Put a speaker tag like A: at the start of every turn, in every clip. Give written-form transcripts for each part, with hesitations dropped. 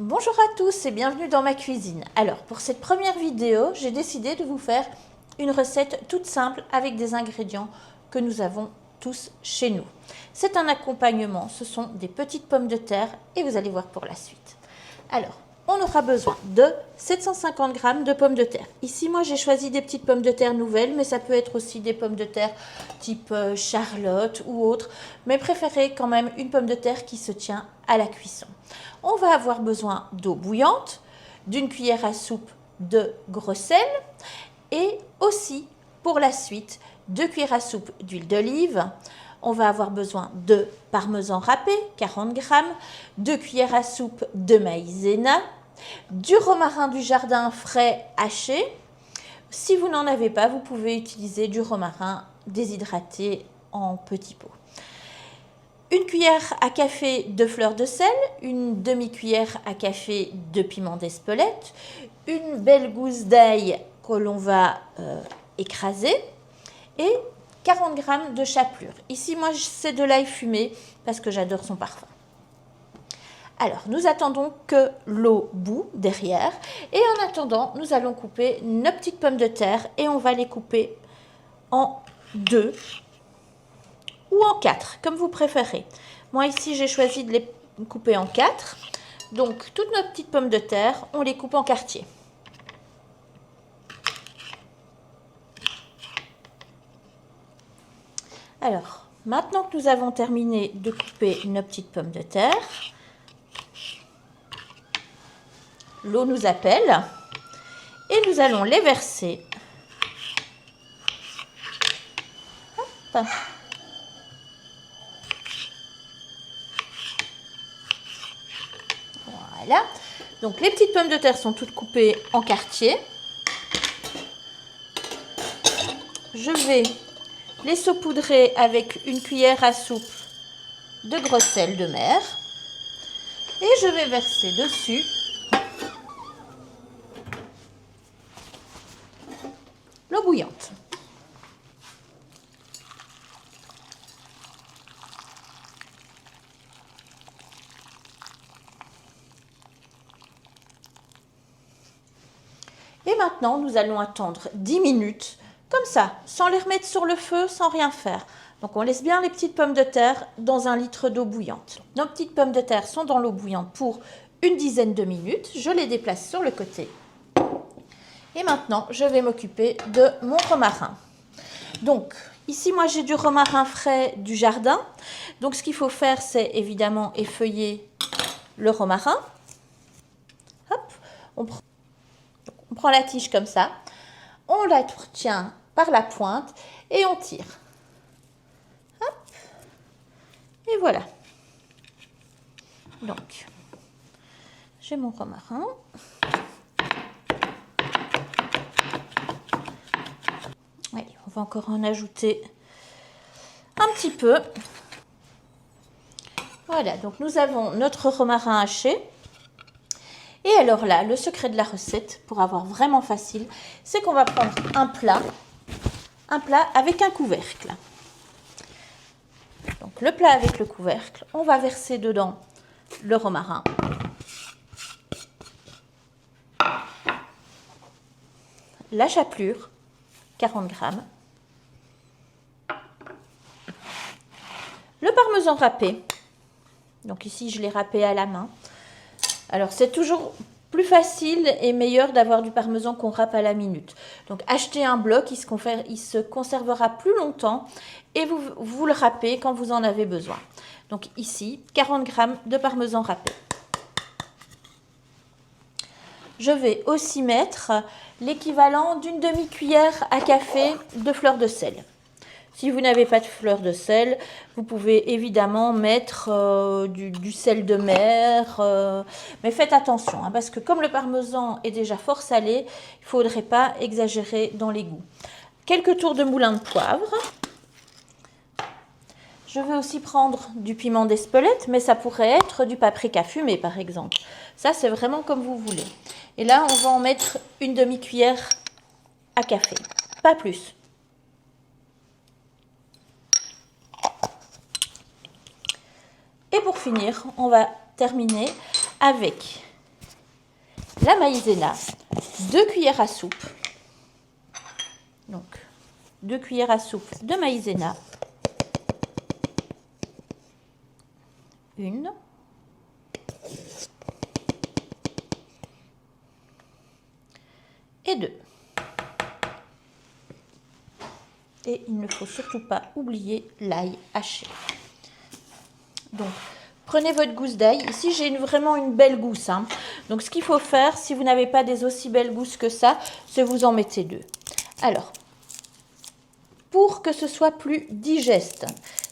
A: Bonjour à tous et bienvenue dans ma cuisine. Alors pour cette première vidéo, j'ai décidé de vous faire une recette toute simple avec des ingrédients que nous avons tous chez nous. C'est un accompagnement, ce sont des petites pommes de terre et vous allez voir pour la suite. Alors, on aura besoin de 750 g de pommes de terre. Ici, moi, j'ai choisi des petites pommes de terre nouvelles, mais ça peut être aussi des pommes de terre type Charlotte ou autre. Mais préférez quand même une pomme de terre qui se tient à la cuisson. On va avoir besoin d'eau bouillante, d'une cuillère à soupe de gros sel et aussi, pour la suite, 2 cuillères à soupe d'huile d'olive. On va avoir besoin de parmesan râpé, 40 g, 2 cuillères à soupe de maïzena, du romarin du jardin frais haché. Si vous n'en avez pas, vous pouvez utiliser du romarin déshydraté en petits pots. Une cuillère à café de fleur de sel, une demi-cuillère à café de piment d'Espelette, une belle gousse d'ail que l'on va écraser et 40 g de chapelure. Ici, moi, c'est de l'ail fumé parce que j'adore son parfum. Alors, nous attendons que l'eau bout derrière. Et en attendant, nous allons couper nos petites pommes de terre et on va les couper en 2 ou en 4, comme vous préférez. Moi, ici, j'ai choisi de les couper en 4. Donc, toutes nos petites pommes de terre, on les coupe en quartiers. Alors, maintenant que nous avons terminé de couper nos petites pommes de terre, l'eau nous appelle et nous allons les verser. Hop. Voilà. Donc les petites pommes de terre sont toutes coupées en quartiers. Je vais les saupoudrer avec une cuillère à soupe de gros sel de mer et je vais verser dessus l'eau bouillante. Et maintenant, nous allons attendre 10 minutes, comme ça, sans les remettre sur le feu, sans rien faire. Donc on laisse bien les petites pommes de terre dans 1 litre d'eau bouillante. Nos petites pommes de terre sont dans l'eau bouillante pour une dizaine de minutes. Je les déplace sur le côté. Et maintenant, je vais m'occuper de mon romarin. Donc, ici, moi, j'ai du romarin frais du jardin. Donc, ce qu'il faut faire, c'est évidemment effeuiller le romarin. Hop, on prend la tige comme ça. On la tient par la pointe et on tire. Hop, et voilà. Donc, j'ai mon romarin. Allez, on va encore en ajouter un petit peu. Voilà, donc nous avons notre romarin haché. Et alors là, le secret de la recette, pour avoir vraiment facile, c'est qu'on va prendre un plat avec un couvercle. Donc le plat avec le couvercle, on va verser dedans le romarin. La chapelure, 40 g. Le parmesan râpé. Donc ici, je l'ai râpé à la main. Alors, c'est toujours plus facile et meilleur d'avoir du parmesan qu'on râpe à la minute. Donc, achetez un bloc, il se conservera plus longtemps et vous le râpez quand vous en avez besoin. Donc ici, 40 g de parmesan râpé. Je vais aussi mettre l'équivalent d'une demi-cuillère à café de fleur de sel. Si vous n'avez pas de fleur de sel, vous pouvez évidemment mettre du sel de mer, mais faites attention, hein, parce que comme le parmesan est déjà fort salé, il ne faudrait pas exagérer dans les goûts. Quelques tours de moulin de poivre. Je vais aussi prendre du piment d'Espelette, mais ça pourrait être du paprika fumé par exemple. Ça, c'est vraiment comme vous voulez. Et là, on va en mettre une demi-cuillère à café, pas plus. Et pour finir, on va terminer avec la maïzena, 2 cuillères à soupe. Donc, 2 cuillères à soupe de maïzena. 1. Et 2. Et il ne faut surtout pas oublier l'ail haché. Donc, prenez votre gousse d'ail. Ici, j'ai vraiment une belle gousse. Hein. Donc, ce qu'il faut faire, si vous n'avez pas des aussi belles gousses que ça, c'est vous en mettez 2. Alors, pour que ce soit plus digeste,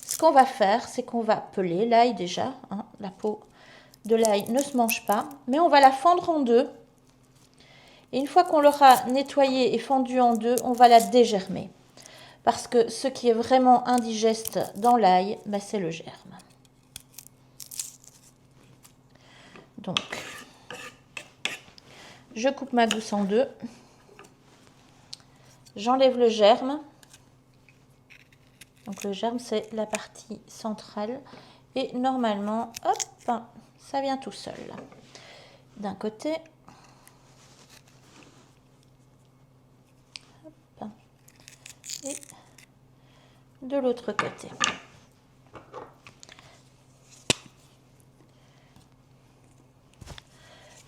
A: ce qu'on va faire, c'est qu'on va peler l'ail déjà. Hein. La peau de l'ail ne se mange pas, mais on va la fendre en 2. Et une fois qu'on l'aura nettoyée et fendue en 2, on va la dégermer. Parce que ce qui est vraiment indigeste dans l'ail, ben, c'est le germe. Donc, je coupe ma gousse en 2. J'enlève le germe. Donc, le germe, c'est la partie centrale. Et normalement, hop, ça vient tout seul. D'un côté. Hop, et de l'autre côté.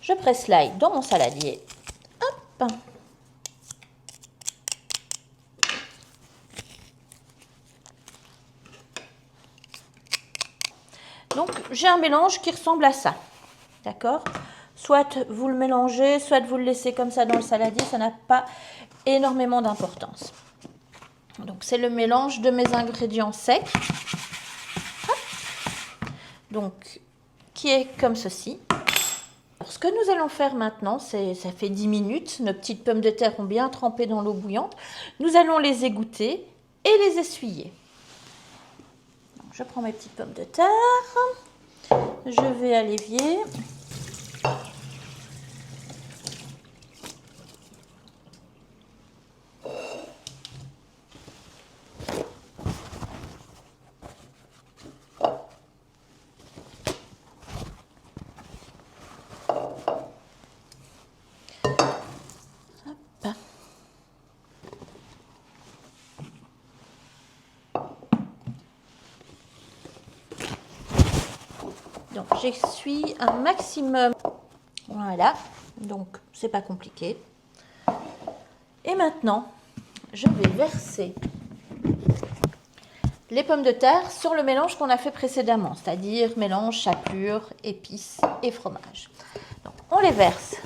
A: Je presse l'ail dans mon saladier. Hop. Donc, j'ai un mélange qui ressemble à ça. D'accord? Soit vous le mélangez, soit vous le laissez comme ça dans le saladier. Ça n'a pas énormément d'importance. Donc, c'est le mélange de mes ingrédients secs. Hop. Donc, qui est comme ceci. Alors, ce que nous allons faire maintenant, ça fait 10 minutes. Nos petites pommes de terre ont bien trempé dans l'eau bouillante. Nous allons les égoutter et les essuyer. Donc, je prends mes petites pommes de terre. Je vais à l'évier. Donc, j'essuie un maximum. Voilà, donc c'est pas compliqué. Et maintenant, je vais verser les pommes de terre sur le mélange qu'on a fait précédemment, c'est-à-dire mélange chapelure, épices et fromage. Donc, on les verse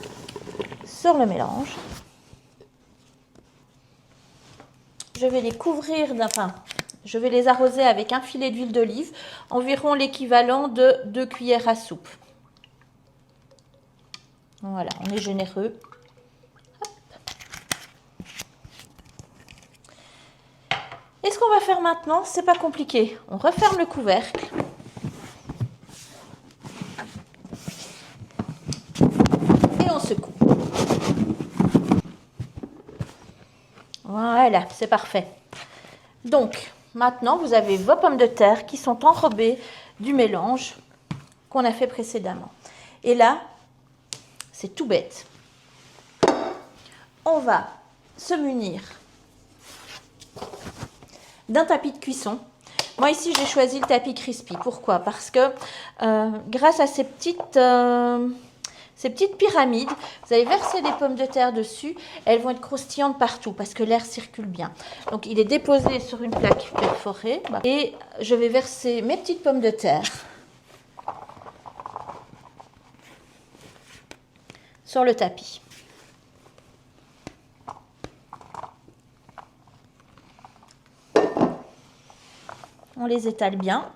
A: sur le mélange. Je vais les couvrir je vais les arroser avec un filet d'huile d'olive, environ l'équivalent de 2 cuillères à soupe. Voilà, on est généreux. Hop. Et ce qu'on va faire maintenant, c'est pas compliqué. On referme le couvercle. Et on secoue. Voilà, c'est parfait. Donc, maintenant, vous avez vos pommes de terre qui sont enrobées du mélange qu'on a fait précédemment. Et là, c'est tout bête. On va se munir d'un tapis de cuisson. Moi, ici, j'ai choisi le tapis Crispy. Pourquoi? Parce que grâce à ces petites pyramides, vous allez verser les pommes de terre dessus. Elles vont être croustillantes partout parce que l'air circule bien. Donc, il est déposé sur une plaque perforée. Et je vais verser mes petites pommes de terre sur le tapis. On les étale bien.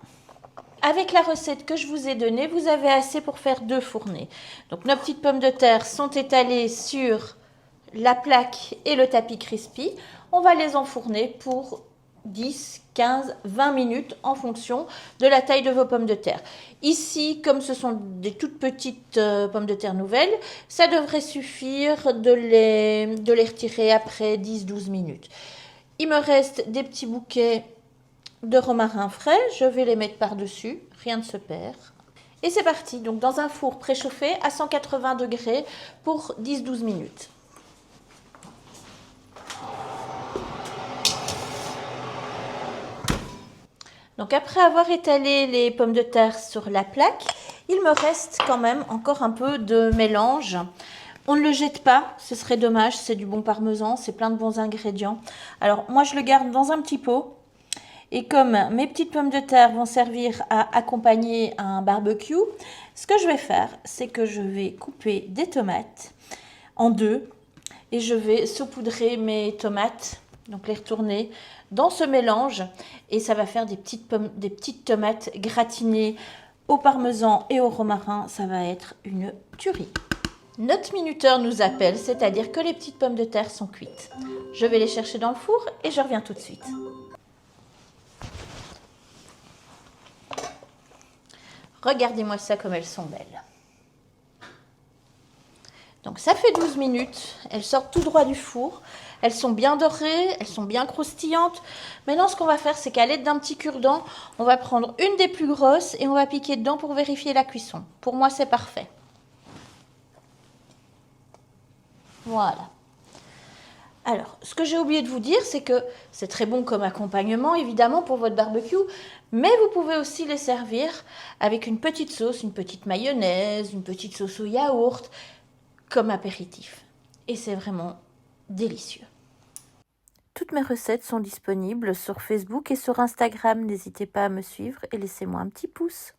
A: Avec la recette que je vous ai donnée, vous avez assez pour faire 2 fournées. Donc, nos petites pommes de terre sont étalées sur la plaque et le tapis Crispy. On va les enfourner pour 10, 15, 20 minutes en fonction de la taille de vos pommes de terre. Ici, comme ce sont des toutes petites pommes de terre nouvelles, ça devrait suffire de les retirer après 10-12 minutes. Il me reste des petits bouquets de romarin frais, je vais les mettre par-dessus, rien ne se perd. Et c'est parti, donc dans un four préchauffé à 180 degrés pour 10-12 minutes. Donc après avoir étalé les pommes de terre sur la plaque, il me reste quand même encore un peu de mélange. On ne le jette pas, ce serait dommage, c'est du bon parmesan, c'est plein de bons ingrédients. Alors moi je le garde dans un petit pot. Et comme mes petites pommes de terre vont servir à accompagner un barbecue, ce que je vais faire, c'est que je vais couper des tomates en deux et je vais saupoudrer mes tomates, donc les retourner dans ce mélange et ça va faire des petites tomates gratinées au parmesan et au romarin. Ça va être une tuerie. Notre minuteur nous appelle, c'est-à-dire que les petites pommes de terre sont cuites. Je vais les chercher dans le four et je reviens tout de suite. Regardez-moi ça comme elles sont belles. Donc ça fait 12 minutes, elles sortent tout droit du four. Elles sont bien dorées, elles sont bien croustillantes. Maintenant ce qu'on va faire, c'est qu'à l'aide d'un petit cure-dent, on va prendre une des plus grosses et on va piquer dedans pour vérifier la cuisson. Pour moi c'est parfait. Voilà. Alors, ce que j'ai oublié de vous dire, c'est que c'est très bon comme accompagnement, évidemment, pour votre barbecue, mais vous pouvez aussi les servir avec une petite sauce, une petite mayonnaise, une petite sauce au yaourt, comme apéritif. Et c'est vraiment délicieux. Toutes mes recettes sont disponibles sur Facebook et sur Instagram. N'hésitez pas à me suivre et laissez-moi un petit pouce.